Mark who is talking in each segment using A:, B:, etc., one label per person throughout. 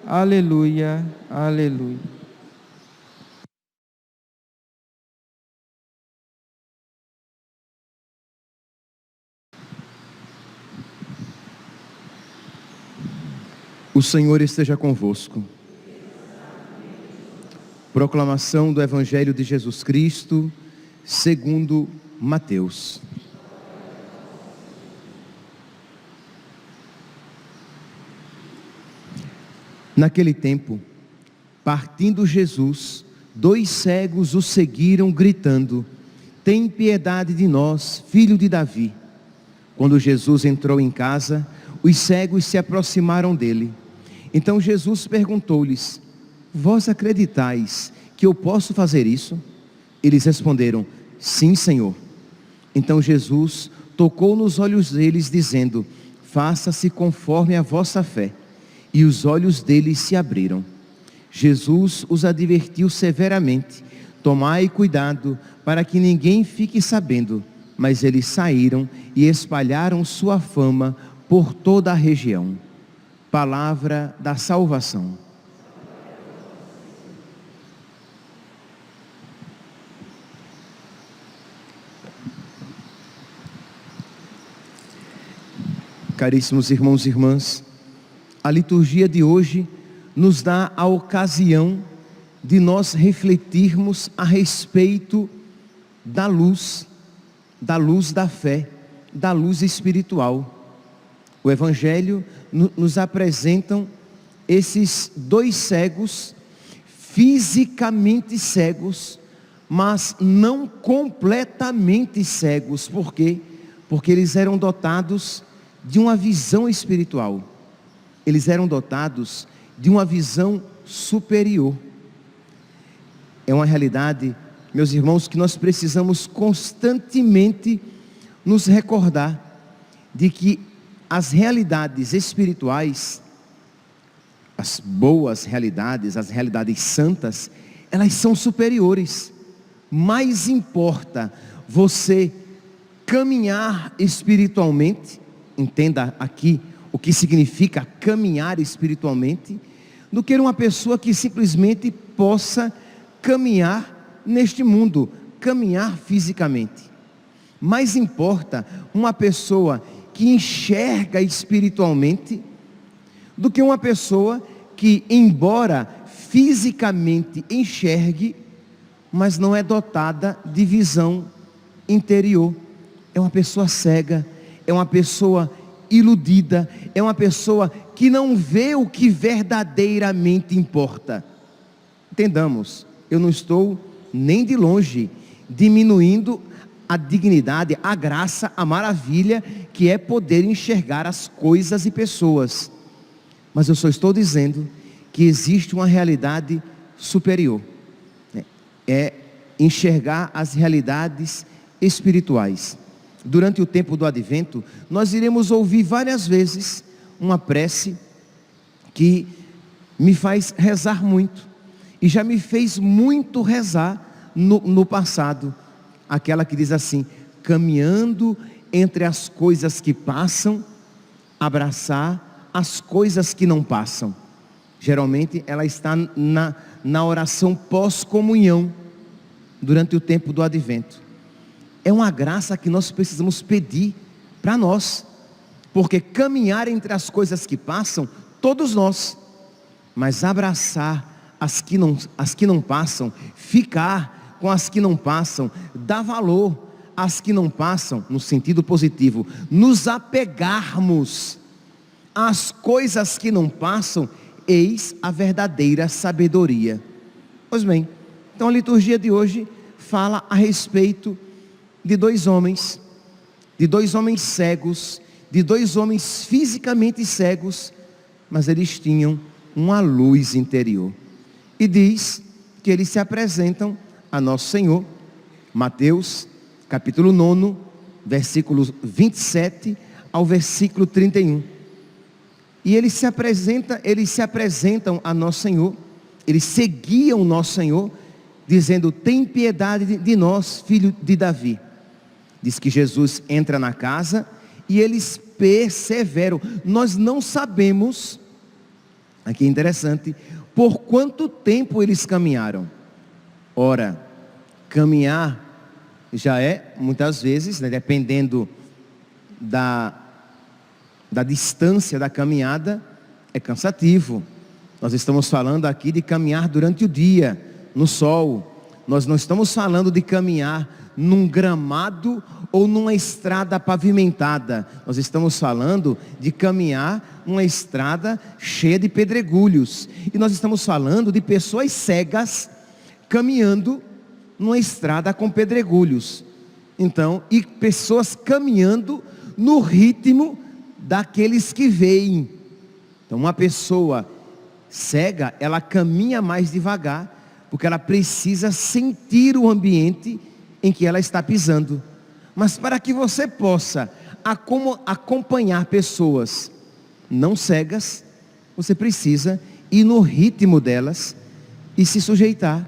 A: Aleluia, aleluia.
B: O Senhor esteja convosco. Proclamação do Evangelho de Jesus Cristo, segundo Mateus. Naquele tempo, partindo Jesus, 2 cegos o seguiram gritando: tem piedade de nós, filho de Davi. Quando Jesus entrou em casa, os cegos se aproximaram dele. Então Jesus perguntou-lhes: vós acreditais que eu posso fazer isso? Eles responderam: sim, Senhor. Então Jesus tocou nos olhos deles, dizendo: faça-se conforme a vossa fé. E os olhos deles se abriram. Jesus os advertiu severamente: tomai cuidado para que ninguém fique sabendo. Mas eles saíram e espalharam sua fama por toda a região. Palavra da salvação. Caríssimos irmãos e irmãs, a liturgia de hoje nos dá a ocasião de nós refletirmos a respeito da luz da fé, da luz espiritual. O Evangelho nos apresentam esses 2 cegos, fisicamente cegos, mas não completamente cegos. Por quê? Porque eles eram dotados de uma visão espiritual. Eles eram dotados de uma visão superior. É uma realidade, meus irmãos, que nós precisamos constantemente nos recordar de que as realidades espirituais, as boas realidades, as realidades santas, elas são superiores. Mais importa você caminhar espiritualmente, entenda aqui o que significa caminhar espiritualmente, do que uma pessoa que simplesmente possa caminhar neste mundo, caminhar fisicamente. Mais importa uma pessoa que enxerga espiritualmente do que uma pessoa que, embora fisicamente enxergue, mas não é dotada de visão interior. É uma pessoa cega, é uma pessoa iludida, é uma pessoa que não vê o que verdadeiramente importa. Entendamos, eu não estou nem de longe diminuindo a dignidade, a graça, a maravilha que é poder enxergar as coisas e pessoas, mas eu só estou dizendo que existe uma realidade superior, é enxergar as realidades espirituais. Durante o tempo do Advento, nós iremos ouvir várias vezes uma prece que me faz rezar muito, e já me fez muito rezar no passado. Aquela que diz assim: caminhando entre as coisas que passam, abraçar as coisas que não passam. Geralmente ela está na oração pós-comunhão, durante o tempo do Advento. É uma graça que nós precisamos pedir para nós, porque caminhar entre as coisas que passam, todos nós, mas abraçar as que não passam, ficar com as que não passam, dar valor às que não passam, no sentido positivo, nos apegarmos às coisas que não passam, eis a verdadeira sabedoria. Pois bem, então a liturgia de hoje fala a respeito de 2 homens, cegos, de 2 homens fisicamente cegos, mas eles tinham uma luz interior. E diz que eles se apresentam a Nosso Senhor, Mateus, capítulo 9, versículos 27 ao versículo 31. E eles se apresentam a Nosso Senhor, eles seguiam Nosso Senhor, dizendo: tem piedade de nós, filho de Davi. Diz que Jesus entra na casa e eles perseveram. Nós não sabemos, aqui é interessante, por quanto tempo eles caminharam. Ora, caminhar já é, muitas vezes, né, dependendo da distância da caminhada, é cansativo. Nós estamos falando aqui de caminhar durante o dia, no sol. Nós não estamos falando de caminhar num gramado ou numa estrada pavimentada. Nós estamos falando de caminhar numa estrada cheia de pedregulhos. E nós estamos falando de pessoas cegas caminhando numa estrada com pedregulhos. Então, e pessoas caminhando no ritmo daqueles que veem. Então, uma pessoa cega, ela caminha mais devagar, porque ela precisa sentir o ambiente em que ela está pisando. Mas para que você possa acompanhar pessoas não cegas, você precisa ir no ritmo delas e se sujeitar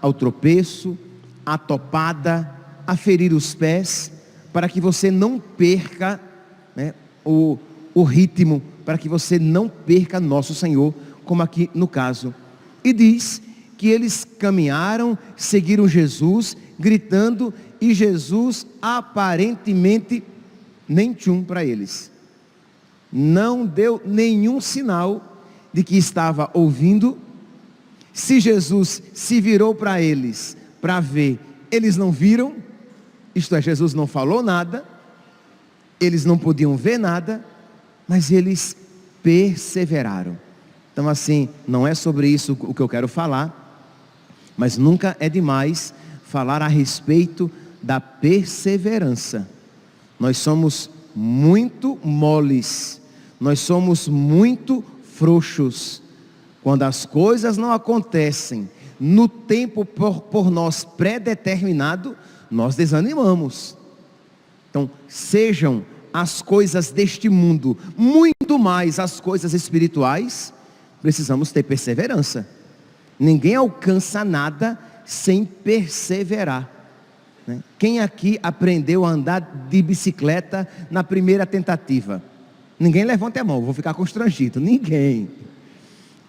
B: ao tropeço, à topada, a ferir os pés, para que você não perca, né, o ritmo, para que você não perca nosso Senhor, como aqui no caso. E diz que eles caminharam, seguiram Jesus, gritando, e Jesus aparentemente nem tchum para eles. Não deu nenhum sinal de que estava ouvindo. Se Jesus se virou para eles para ver, eles não viram, isto é, Jesus não falou nada, eles não podiam ver nada, mas eles perseveraram. Então, assim, não é sobre isso o que eu quero falar, mas nunca é demais falar a respeito da perseverança. Nós somos muito moles, nós somos muito frouxos. Quando as coisas não acontecem no tempo por nós predeterminado, nós desanimamos. Então, sejam as coisas deste mundo, muito mais as coisas espirituais, precisamos ter perseverança. Ninguém alcança nada sem perseverar, né? Quem aqui aprendeu a andar de bicicleta na primeira tentativa? Ninguém levanta a mão, vou ficar constrangido. Ninguém.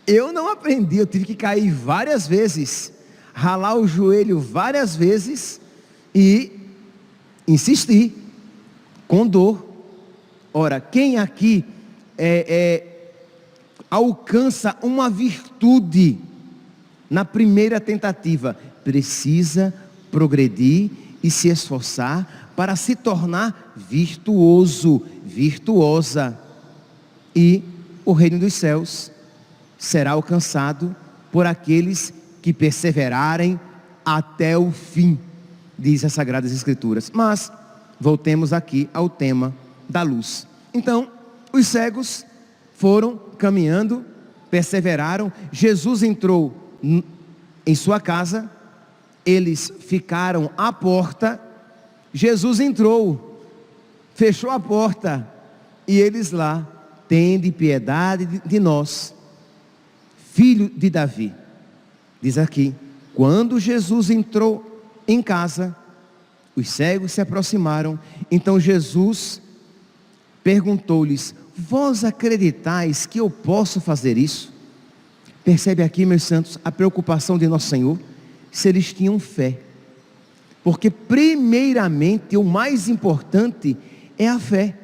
B: Eu não aprendi, eu tive que cair várias vezes, ralar o joelho várias vezes e insistir, com dor. Ora, quem aqui alcança uma virtude na primeira tentativa, precisa progredir e se esforçar para se tornar virtuoso, virtuosa. E o reino dos céus será alcançado por aqueles que perseverarem até o fim, diz as Sagradas Escrituras. Mas voltemos aqui ao tema da luz. Então, os cegos foram caminhando, perseveraram. Jesus entrou em sua casa, eles ficaram à porta. Jesus entrou, fechou a porta, e eles lá: tende piedade de nós, filho de Davi. Diz aqui, quando Jesus entrou em casa, os cegos se aproximaram. Então Jesus perguntou-lhes: vós acreditais que eu posso fazer isso? Percebe aqui, meus santos, a preocupação de nosso Senhor, se eles tinham fé. Porque primeiramente, o mais importante é a fé.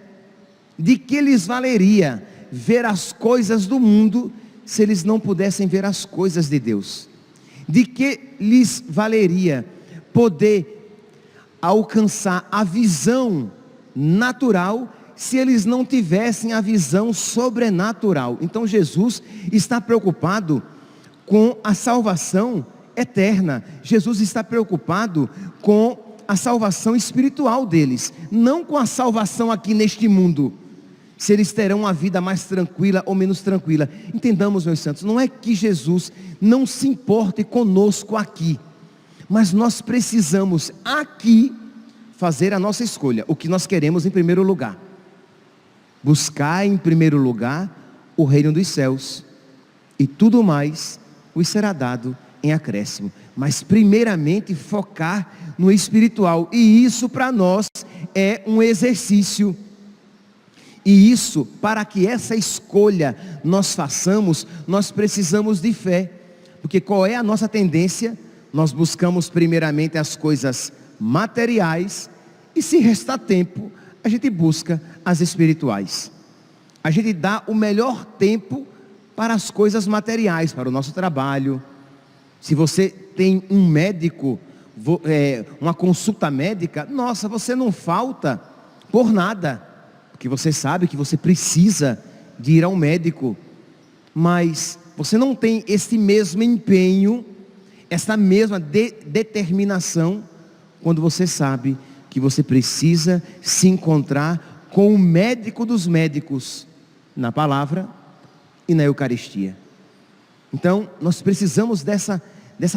B: De que lhes valeria ver as coisas do mundo, se eles não pudessem ver as coisas de Deus? De que lhes valeria poder alcançar a visão natural, se eles não tivessem a visão sobrenatural? Então Jesus está preocupado com a salvação eterna. Jesus está preocupado com a salvação espiritual deles, não com a salvação aqui neste mundo, se eles terão uma vida mais tranquila ou menos tranquila. Entendamos, meus santos, não é que Jesus não se importe conosco aqui, mas nós precisamos aqui fazer a nossa escolha, o que nós queremos em primeiro lugar. Buscar em primeiro lugar o reino dos céus, e tudo mais vos será dado em acréscimo. Mas primeiramente focar no espiritual. E isso para nós é um exercício. E isso, para que essa escolha nós façamos, nós precisamos de fé. Porque qual é a nossa tendência? Nós buscamos primeiramente as coisas materiais, e se restar tempo, a gente busca as espirituais. A gente dá o melhor tempo para as coisas materiais, para o nosso trabalho. Se você tem um médico, uma consulta médica, nossa, você não falta por nada, porque você sabe que você precisa de ir ao médico, mas você não tem esse mesmo empenho, essa mesma determinação, quando você sabe que você precisa se encontrar com o médico dos médicos, na palavra e na Eucaristia. Então, nós precisamos dessa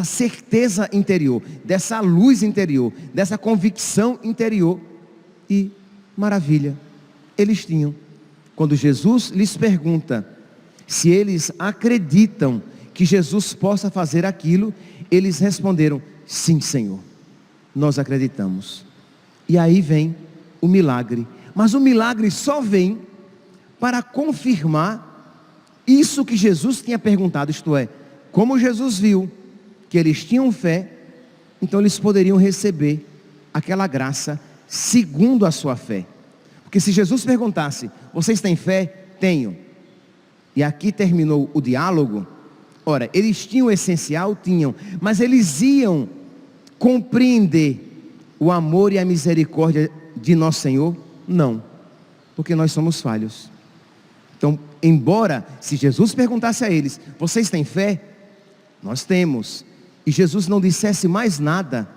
B: certeza interior, dessa luz interior, dessa convicção interior. E, maravilha, eles tinham. Quando Jesus lhes pergunta se eles acreditam que Jesus possa fazer aquilo, eles responderam: sim, Senhor, nós acreditamos. E aí vem o milagre. Mas o milagre só vem para confirmar isso que Jesus tinha perguntado, isto é, como Jesus viu que eles tinham fé, então eles poderiam receber aquela graça segundo a sua fé. Porque se Jesus perguntasse: vocês têm fé? Tenho. E aqui terminou o diálogo. Ora, eles tinham o essencial? Tinham. Mas eles iam compreender o amor e a misericórdia de nosso Senhor? Não. Porque nós somos falhos. Então, embora se Jesus perguntasse a eles: vocês têm fé? Nós temos. E Jesus não dissesse mais nada,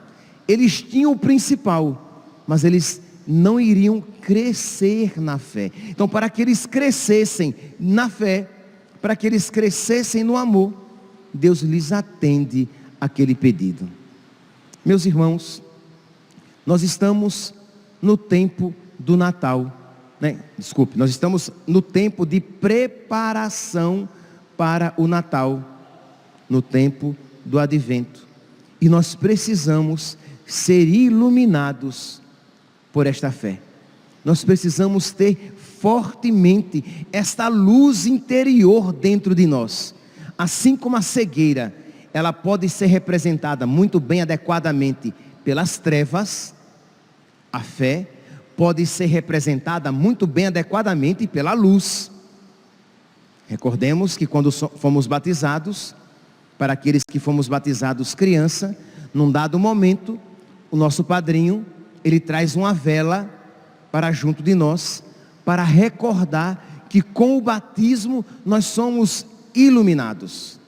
B: eles tinham o principal, mas eles não iriam crescer na fé. Então, para que eles crescessem na fé, para que eles crescessem no amor, Deus lhes atende aquele pedido. Meus irmãos, nós estamos no tempo do Natal, nós estamos no tempo de preparação para o Natal, no tempo do Advento, e nós precisamos ser iluminados por esta fé. Nós precisamos ter fortemente esta luz interior dentro de nós. Assim como a cegueira, ela pode ser representada muito bem, adequadamente pelas trevas, a fé pode ser representada muito bem, adequadamente pela luz. Recordemos que quando fomos batizados, para aqueles que fomos batizados criança, num dado momento, o nosso padrinho, ele traz uma vela para junto de nós, para recordar que com o batismo nós somos iluminados,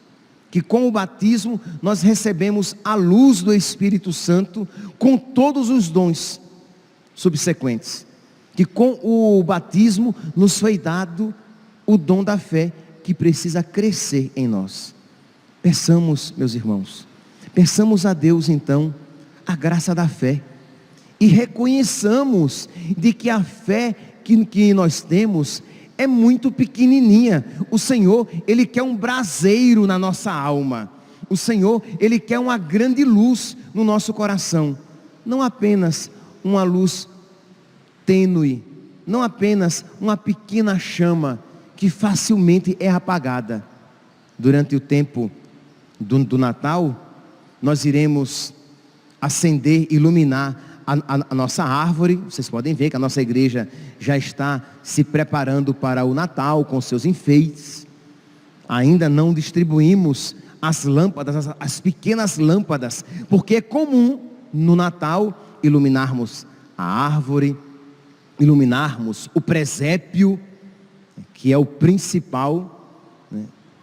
B: que com o batismo nós recebemos a luz do Espírito Santo, com todos os dons subsequentes, que com o batismo nos foi dado o dom da fé, que precisa crescer em nós. Peçamos, meus irmãos, peçamos a Deus então a graça da fé, e reconheçamos de que a fé que nós temos é muito pequenininha. O Senhor, Ele quer um braseiro na nossa alma. O Senhor, Ele quer uma grande luz no nosso coração, não apenas uma luz tênue, não apenas uma pequena chama que facilmente é apagada. Durante o tempo do Natal, nós iremos acender, iluminar a nossa árvore. Vocês podem ver que a nossa igreja já está se preparando para o Natal com seus enfeites. Ainda não distribuímos as lâmpadas, as pequenas lâmpadas, porque é comum no Natal iluminarmos a árvore, iluminarmos o presépio, que é o principal,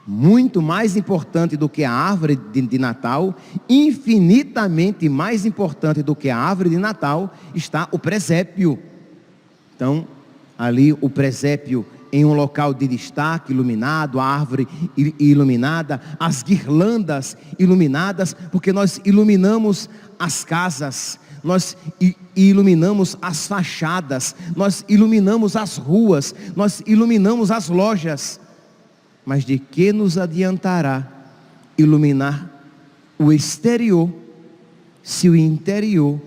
B: muito mais importante do que a árvore de Natal, infinitamente mais importante do que a árvore de Natal, está o presépio. Então, ali o presépio em um local de destaque, iluminado, a árvore iluminada, as guirlandas iluminadas, porque nós iluminamos as casas, nós iluminamos as fachadas, nós iluminamos as ruas, nós iluminamos as lojas. Mas de que nos adiantará iluminar o exterior se o interior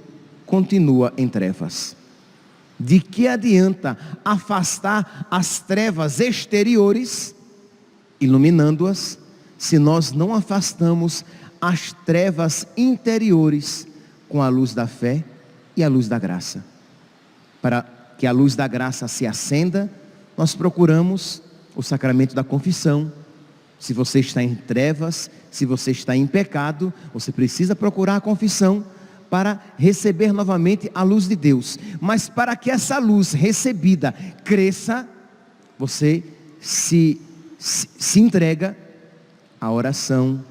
B: continua em trevas? De que adianta afastar as trevas exteriores, iluminando-as, se nós não afastamos as trevas interiores com a luz da fé e a luz da graça? Para que a luz da graça se acenda, nós procuramos o sacramento da confissão. Se você está em trevas, se você está em pecado, você precisa procurar a confissão para receber novamente a luz de Deus. Mas para que essa luz recebida cresça, você se entrega à oração,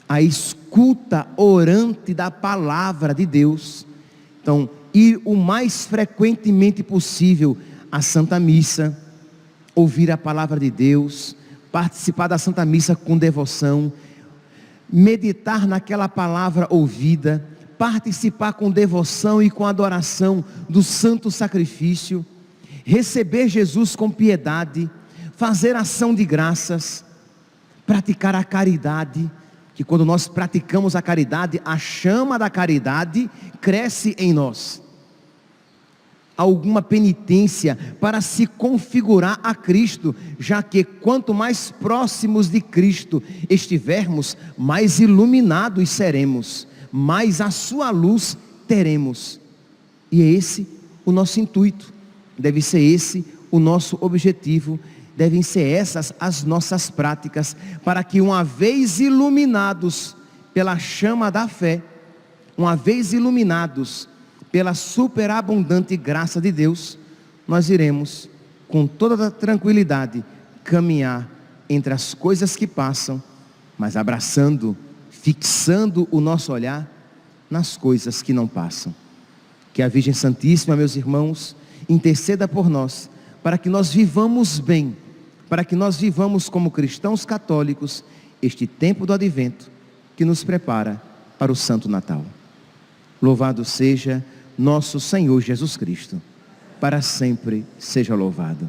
B: à escuta orante da palavra de Deus. Então, ir o mais frequentemente possível à Santa Missa, ouvir a palavra de Deus, participar da Santa Missa com devoção, meditar naquela palavra ouvida, participar com devoção e com adoração do santo sacrifício, receber Jesus com piedade, fazer ação de graças, praticar a caridade, que quando nós praticamos a caridade, a chama da caridade cresce em nós. Alguma penitência para se configurar a Cristo, já que quanto mais próximos de Cristo estivermos, mais iluminados seremos, mais a sua luz teremos. E é esse o nosso intuito, deve ser esse o nosso objetivo, devem ser essas as nossas práticas, para que uma vez iluminados pela chama da fé, uma vez iluminados pela superabundante graça de Deus, nós iremos com toda a tranquilidade caminhar entre as coisas que passam, mas abraçando, fixando o nosso olhar nas coisas que não passam. Que a Virgem Santíssima, meus irmãos, interceda por nós, para que nós vivamos bem, para que nós vivamos como cristãos católicos este tempo do Advento que nos prepara para o Santo Natal. Louvado seja nosso Senhor Jesus Cristo, para sempre seja louvado.